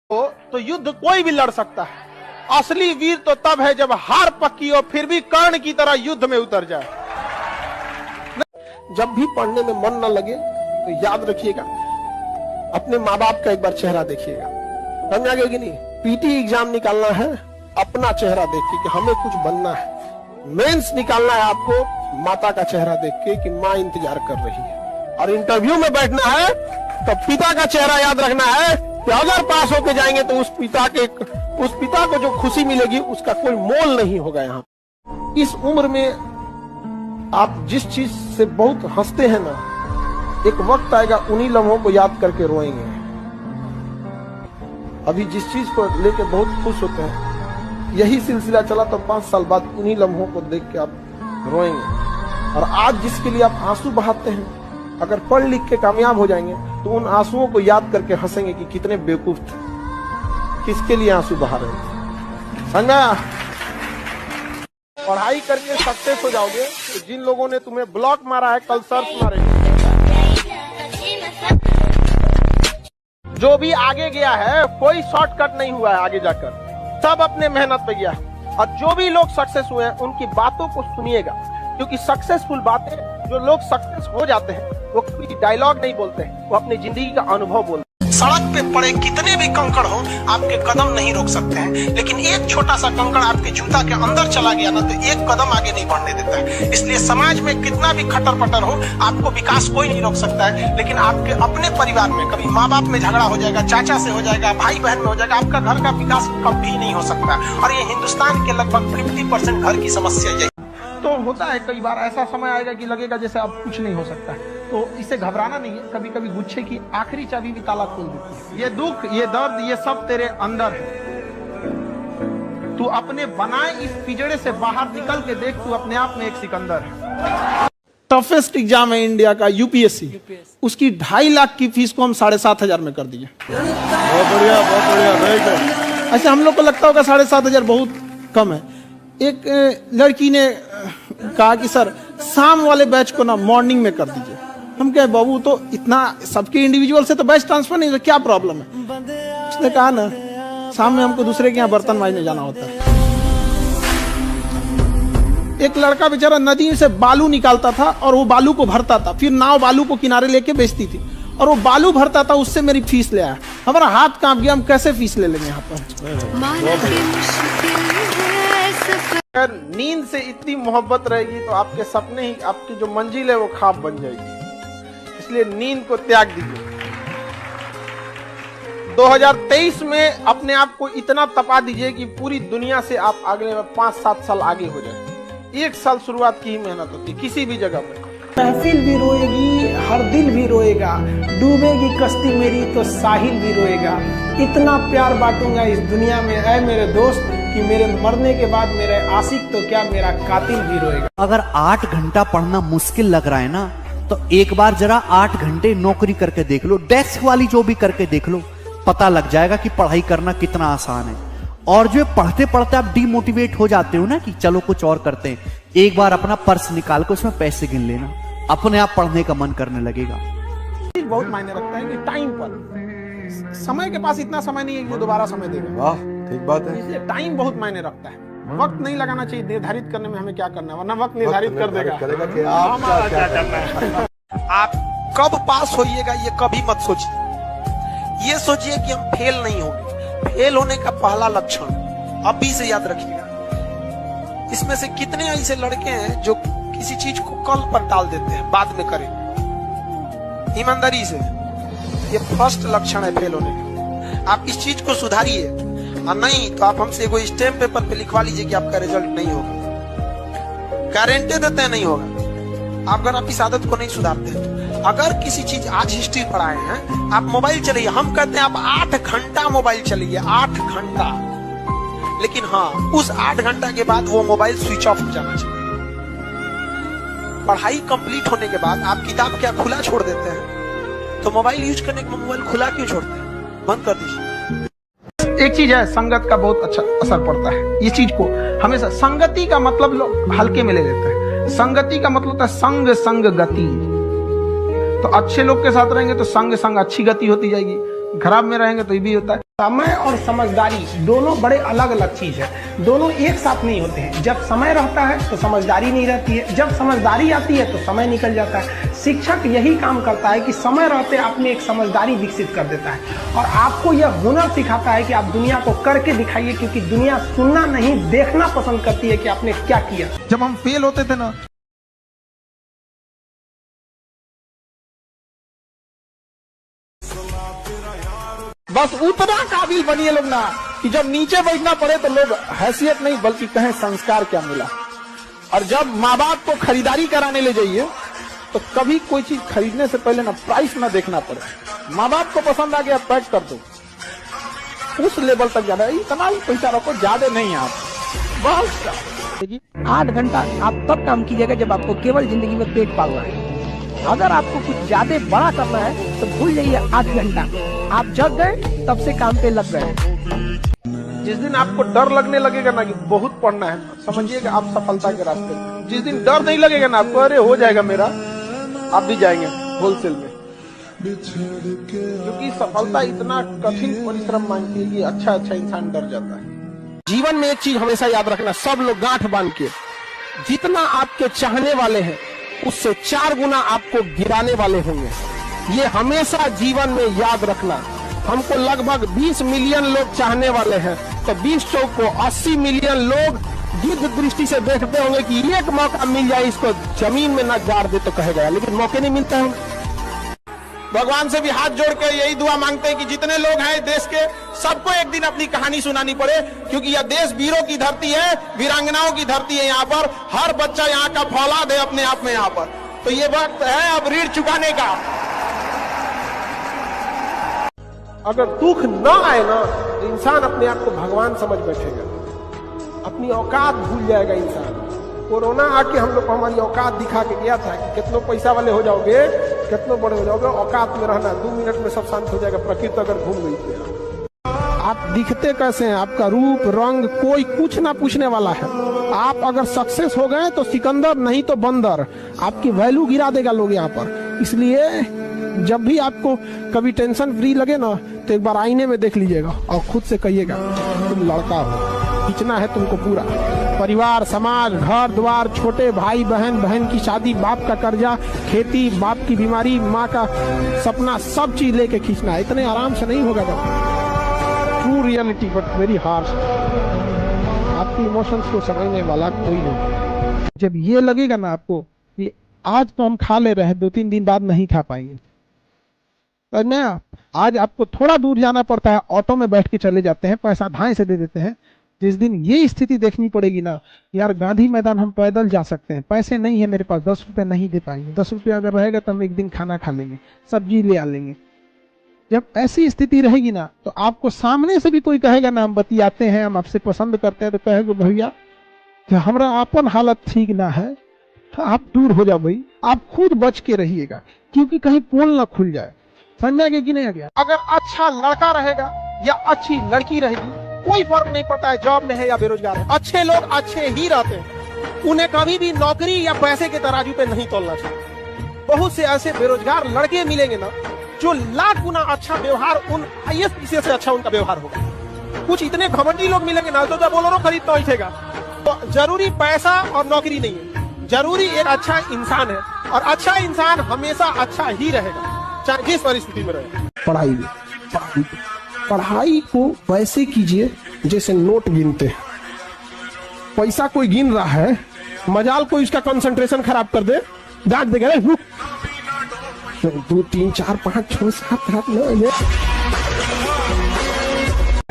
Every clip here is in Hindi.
तो युद्ध कोई भी लड़ सकता है। असली वीर तो तब है जब हार पक्की हो फिर भी कर्ण की तरह युद्ध में उतर जाए। जब भी पढ़ने में मन न लगे तो याद रखिएगा, अपने माँ बाप का एक बार चेहरा देखिएगा। समझ आ गया कि नहीं? पीटी एग्जाम निकालना है, अपना चेहरा देख के कि हमें कुछ बनना है। मेंस निकालना है आपको माता का चेहरा देख के कि माँ इंतजार कर रही है। और इंटरव्यू में बैठना है तो पिता का चेहरा याद रखना है कि अगर पास होके जाएंगे तो उस पिता को जो खुशी मिलेगी उसका कोई मोल नहीं होगा। यहाँ इस उम्र में आप जिस चीज से बहुत हंसते हैं ना, एक वक्त आएगा उन्हीं लम्हों को याद करके रोएंगे। अभी जिस चीज को लेके बहुत खुश होते हैं, यही सिलसिला चला तो 5 साल बाद उन्हीं लम्हों को देख के आप रोएंगे। और आज जिसके लिए आप आंसू बहाते हैं, अगर पढ़ लिख के कामयाब हो जाएंगे तो उन आंसुओं को याद करके हंसेंगे कि कितने बेवकूफ थे, किसके लिए आंसू बहा रहे थे। समझा? पढ़ाई करके सक्सेस हो जाओगे तो जिन लोगों ने तुम्हें ब्लॉक मारा है कल सर्च मारेंगे। जो भी आगे गया है कोई शॉर्टकट नहीं हुआ है आगे जाकर, सब अपने मेहनत पे गया। और जो भी लोग सक्सेस हुए हैं उनकी बातों को सुनिएगा, क्योंकि सक्सेसफुल बातें, जो लोग सक्सेस हो जाते हैं वो कोई डायलॉग नहीं बोलते हैं, वो अपनी जिंदगी का अनुभव बोलते हैं। सड़क पे पड़े कितने भी कंकड़ हो आपके कदम नहीं रोक सकते हैं, लेकिन एक छोटा सा कंकड़ आपके जूता के अंदर चला गया ना तो एक कदम आगे नहीं बढ़ने देता है। इसलिए समाज में कितना भी खटर पटर हो आपको विकास कोई नहीं रोक सकता है, लेकिन आपके अपने परिवार में कभी माँ बाप में झगड़ा हो जाएगा, चाचा से हो जाएगा, भाई बहन में हो जाएगा, आपका घर का विकास कभी नहीं हो सकता। और ये हिंदुस्तान के लगभग 50% घर की समस्या यही तो होता है। कई बार ऐसा समय आएगा कि लगेगा जैसे अब कुछ नहीं हो सकता है, तो इससे घबराना नहीं है। कभी कभी गुच्छे की आखिरी चाबी भी ताला खोल देती है। ये दुख, ये दर्द, ये सब तेरे अंदर है। तू अपने बनाए इस पिंजड़े से बाहर निकल के देख, तू अपने आप में एक सिकंदर है। टफेस्ट एग्जाम है इंडिया का यूपीएससी, उसकी 2.5 लाख की फीस को हम 7,500 में कर दिए। बहुत बढ़िया, बहुत बढ़िया। ऐसे हम लोग को लगता होगा 7,500 बहुत कम है। एक लड़की ने कहा कि सर शाम वाले बैच को ना मॉर्निंग में कर दीजिए। हम कहे बाबू तो इतना सबके इंडिविजुअल से तो बैच ट्रांसफर नहीं, तो क्या प्रॉब्लम है? उसने कहा ना शाम में हमको दूसरे के यहाँ बर्तन मांजने जाना होता है। एक लड़का बेचारा नदी से बालू निकालता था और वो बालू को भरता था, फिर नाव बालू को किनारे लेके बेचती थी, और वो बालू भरता था, उससे मेरी फीस ले आया। हमारा हाथ कांप गया, हम कैसे फीस ले लेंगे यहाँ पर। अगर नींद से इतनी मोहब्बत रहेगी तो आपके सपने ही, आपकी जो मंजिल है वो ख्वाब बन जाएगी। इसलिए नींद को त्याग दीजिए। 2023 में अपने आप को इतना तपा दीजिए कि पूरी दुनिया से आप अगले 5-7 साल आगे हो जाए। 1 साल शुरुआत की ही मेहनत होती है किसी भी जगह पे। महफिल भी रोएगी, हर दिल भी रोएगा, डूबेगी कश्ती मेरी तो साहिल भी रोएगा। इतना प्यार बांटूंगा इस दुनिया में ऐ मेरे दोस्त कि मेरे मरने के बाद मेरे आशिक तो क्या मेरा कातिल भी रोएगा। अगर 8 घंटा पढ़ना मुश्किल लग रहा है ना, तो एक बार जरा 8 घंटे नौकरी करके देख लो, डेस्क वाली जो भी करके देख लो, पता लग जाएगा कि पढ़ाई करना कितना आसान है। और जो पढ़ते पढ़ते आप डिमोटिवेट हो जाते हो ना कि चलो कुछ और करते हैं, एक बार अपना पर्स निकाल कर उसमें पैसे गिन लेना, अपने आप पढ़ने का मन करने लगेगा। बहुत मायने रखता है कि टाइम पर, समय के पास इतना समय नहीं है कि वो दोबारा समय देगा। वाह, ठीक बात है। इसलिए टाइम बहुत मायने रखता है। वक्त नहीं लगाना चाहिए निर्धारित करने में हमें क्या करना है, वरना वक्त निर्धारित कर देगा कि आप क्या करना है। आप कब पास होइएगा ये कभी मत सोचिए। ये सोचिए कि हम फेल नहीं होंगे। फेल होने का पहला लक्षण अभी से याद रखिएगा। इसमें से कितने ऐसे लड़के हैं जो किसी चीज को कल पर टाल देते हैं, बाद में करें। ईमानदारी से, ये फर्स्ट लक्षण है फेल होने का। आप इस चीज को सुधारिए, और नहीं तो आप हमसे कोई स्टैम्प पेपर पे लिखवा लीजिए कि आपका रिजल्ट नहीं होगा। गारंटी देते हैं नहीं होगा आप, अगर आप इस आदत को नहीं सुधारते हैं। अगर किसी चीज, आज हिस्ट्री पढ़ाए हैं, आप मोबाइल चलाइए, हम कहते हैं आप 8 घंटा मोबाइल चलाइए, 8 घंटा। लेकिन हाँ, उस 8 घंटा के बाद वो मोबाइल स्विच ऑफ हो जाना चाहिए। पढ़ाई कंप्लीट होने के बाद आप किताब क्या खुला छोड़ देते हैं, तो मोबाइल यूज करने के मोबाइल खुला क्यों छोड़ते हैं? बंद कर दीजिए। एक चीज है, संगत का बहुत अच्छा असर पड़ता है। ये चीज को हमेशा, संगति का मतलब लोग हल्के में ले लेते हैं। संगति का मतलब होता है संग संग गति। तो अच्छे लोग के साथ रहेंगे तो संग संग अच्छी गति होती जाएगी, खराब में रहेंगे तो ये भी होता है। समय और समझदारी दोनों बड़े अलग अलग चीज है, दोनों एक साथ नहीं होते हैं। जब समय रहता है तो समझदारी नहीं रहती है, जब समझदारी आती है तो समय निकल जाता है। शिक्षक यही काम करता है कि समय रहते आप में एक समझदारी विकसित कर देता है और आपको यह हुनर सिखाता है कि आप दुनिया को करके दिखाइए, क्योंकि दुनिया सुनना नहीं देखना पसंद करती है कि आपने क्या किया। जब हम फेल होते थे ना, बस उतना काबिल बनिए लोग ना कि जब नीचे बैठना पड़े तो लोग हैसियत नहीं बल्कि कहें संस्कार क्या मिला। और जब माँ बाप को खरीदारी कराने ले जाइए तो कभी कोई चीज खरीदने से पहले ना प्राइस ना देखना पड़े, माँ बाप को पसंद आ गया पैक कर दो, उस लेवल तक जाना है। इतना ही पैसा रखो, ज्यादा नहीं आप बस। 8 घंटा आप तब काम कीजिएगा जब आपको केवल जिंदगी में पेट पालना है। अगर आपको कुछ ज्यादा बड़ा करना है तो भूल जाइए 8 घंटा। आप जग गए तब से काम पे लग गए। जिस दिन आपको डर लगने लगेगा ना कि बहुत पढ़ना है, समझिएगा आप सफलता के रास्ते में। जिस दिन डर नहीं लगेगा ना आपको, अरे हो जाएगा मेरा, आप भी जाएंगे होलसेल में। क्योंकि सफलता इतना कठिन परिश्रम मांगती है कि अच्छा इंसान डर जाता है। जीवन में एक चीज हमेशा याद रखना, सब लोग गांठ बांध के, जितना आपके चाहने वाले हैं उससे 4 गुना आपको गिराने वाले होंगे। ये हमेशा जीवन में याद रखना। हमको लगभग 20 मिलियन लोग चाहने वाले हैं, तो 20 चौक को 80 मिलियन लोग गिद्ध दृष्टि से देखते होंगे कि एक मौका मिल जाए इसको जमीन में न गाड़ दे तो कहेगा, लेकिन मौके नहीं मिलते हैं। भगवान से भी हाथ जोड़ के यही दुआ मांगते हैं कि जितने लोग हैं देश के, सबको एक दिन अपनी कहानी सुनानी पड़े, क्योंकि यह देश वीरों की धरती है, वीरांगनाओं की धरती है। यहाँ पर हर बच्चा यहाँ का फौलाद है अपने आप में। यहाँ पर तो ये वक्त है अब ऋण चुकाने का। अगर दुख न आए ना तो इंसान अपने आप को भगवान समझ बैठेगा, अपनी औकात भूल जाएगा इंसान। कोरोना आके हम लोग को हमारी औकात दिखा के गया था कि कितनों पैसा वाले हो जाओगे, कितनों बड़े हो जाओगे, औकात में रहना, 2 मिनट में सब शांत हो जाएगा। प्रकृति अगर घूम गई तो आप दिखते कैसे हैं, आपका रूप रंग कोई कुछ ना पूछने वाला है। आप अगर सक्सेस हो गए तो सिकंदर, नहीं तो बंदर, आपकी वैल्यू गिरा देगा लोग यहाँ पर। इसलिए जब भी आपको कभी टेंशन फ्री लगे ना तो एक बार आईने में देख लीजिएगा और खुद से कहिएगा तुम लड़का हो, खींचना है तुमको पूरा। परिवार, समाज, घर द्वार, छोटे भाई बहन, बहन की शादी, बाप का कर्जा, खेती, बाप की बीमारी, माँ का सपना, सब चीज लेके खींचना है। इतने आराम से नहीं होगा। True reality but very harsh. आपकी इमोशंस को समझने वाला कोई नहीं। जब ये लगेगा ना आपको कि आज तो हम खा ले रहे हैं, 2-3 दिन बाद नहीं खा पाएंगे, ना आज आपको थोड़ा दूर जाना पड़ता है, ऑटो में बैठ के चले जाते हैं, पैसा धाए से दे देते हैं। जिस दिन ये स्थिति देखनी पड़ेगी ना, यार गांधी मैदान हम पैदल जा सकते हैं, पैसे नहीं है मेरे पास, 10 रुपए नहीं दे पाएंगे, 10 रुपये अगर रहेगा तो हम एक दिन खाना खा लेंगे, सब्जी ले आ लेंगे। जब ऐसी स्थिति रहेगी ना तो आपको सामने से भी कोई कहेगा ना हम बतियाते हैं, हम आपसे पसंद करते हैं, तो कहेगा भैया कि हमारा अपन हालत ठीक ना है, तो आप दूर हो जाओ भाई, आप खुद बच के रहिएगा, क्योंकि कहीं पोल ना खुल जाए। समझ गया कि नहीं आ गया? अगर अच्छा लड़का रहेगा या अच्छी लड़की रहेगी, कोई फर्क नहीं पड़ता है जॉब में है या बेरोजगार है। अच्छे लोग अच्छे ही रहते हैं, उन्हें कभी भी नौकरी या पैसे के तराजू पे नहीं तोलना चाहिए। बहुत से ऐसे बेरोजगार लड़के मिलेंगे ना जो लाख गुना अच्छा व्यवहार, उन आईएएस पीसीएस से अच्छा उनका व्यवहार होगा। कुछ इतने घमंडी लोग मिलेंगे ना तो जब बोलोरो खरीदना उठेगा। तो जरूरी पैसा और नौकरी नहीं है, जरूरी एक अच्छा इंसान है, और अच्छा इंसान हमेशा अच्छा ही रहेगा चाहे जिस परिस्थिति में रहे। पढ़ाई को वैसे कीजिए जैसे नोट गिनते हैं। पैसा कोई गिन रहा है, मजाल कोई उसका कंसंट्रेशन खराब कर दे, डांट देगा, 2 3 4 5 6 7 8 9।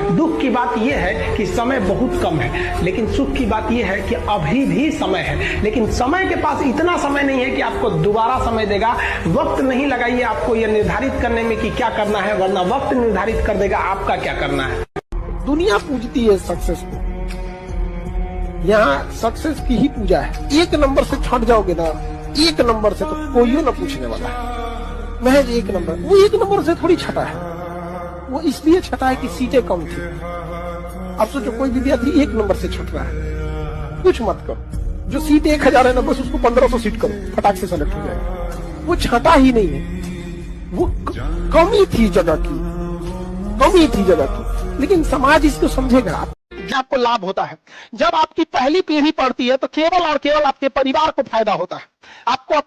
दुख की बात यह है कि समय बहुत कम है, लेकिन सुख की बात यह है कि अभी भी समय है। लेकिन समय के पास इतना समय नहीं है कि आपको दोबारा समय देगा। वक्त नहीं लगाइए आपको यह निर्धारित करने में कि क्या करना है, वरना वक्त निर्धारित कर देगा आपका क्या करना है। दुनिया पूजती है सक्सेस को, यहाँ सक्सेस की ही पूजा है। 1 नंबर से छट जाओगे ना, 1 नंबर से तो कोई ना पूछने वाला है। महज 1 नंबर, वो 1 नंबर से थोड़ी छटा है, वो इसलिए छटा है कि सीटें कम थी। अब सोचो कोई विद्यार्थी 1 नंबर से छट रहा है, कुछ मत करो। जो सीट 1000 है ना, बस उसको 1500 सीट करो, फटाक से सेलेक्ट हो जाएगा। वो छटा ही नहीं है, वो कमी थी जगह की, कमी थी जगह की। लेकिन समाज इसको समझेगा। आपको लाभ होता है। जब आपकी पहली पीढ़ी पढ़ती है तो केवल और केवल आपके परिवार को फायदा होता है।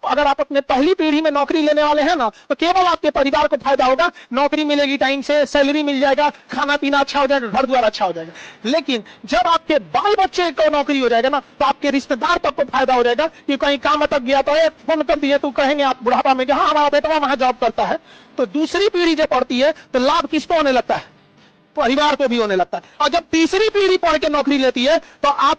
अगर आप अपने पहली पीढ़ी में नौकरी लेने वाले हैं ना, तो केवल आपके परिवार को फायदा होगा। नौकरी मिलेगी टाइम से, सैलरी मिल जाएगा, खाना पीना अच्छा हो जाएगा, घर द्वार अच्छा हो जाएगा। लेकिन जब आपके बाल बच्चे को नौकरी हो जाएगा ना, तो आपके रिश्तेदार तक को फायदा हो जाएगा कि कहीं काम अटक गया तो फोन कर दिए तो कहेंगे आप बुढ़ापा में कि हाँ हमारा बेटा वहां जॉब करता है। तो दूसरी पीढ़ी जब पढ़ती है तो लाभ किसको होने लगता है? परिवार को भी होने लगता है। और जब तीसरी पीढ़ी पढ़ के नौकरी लेती है तो आप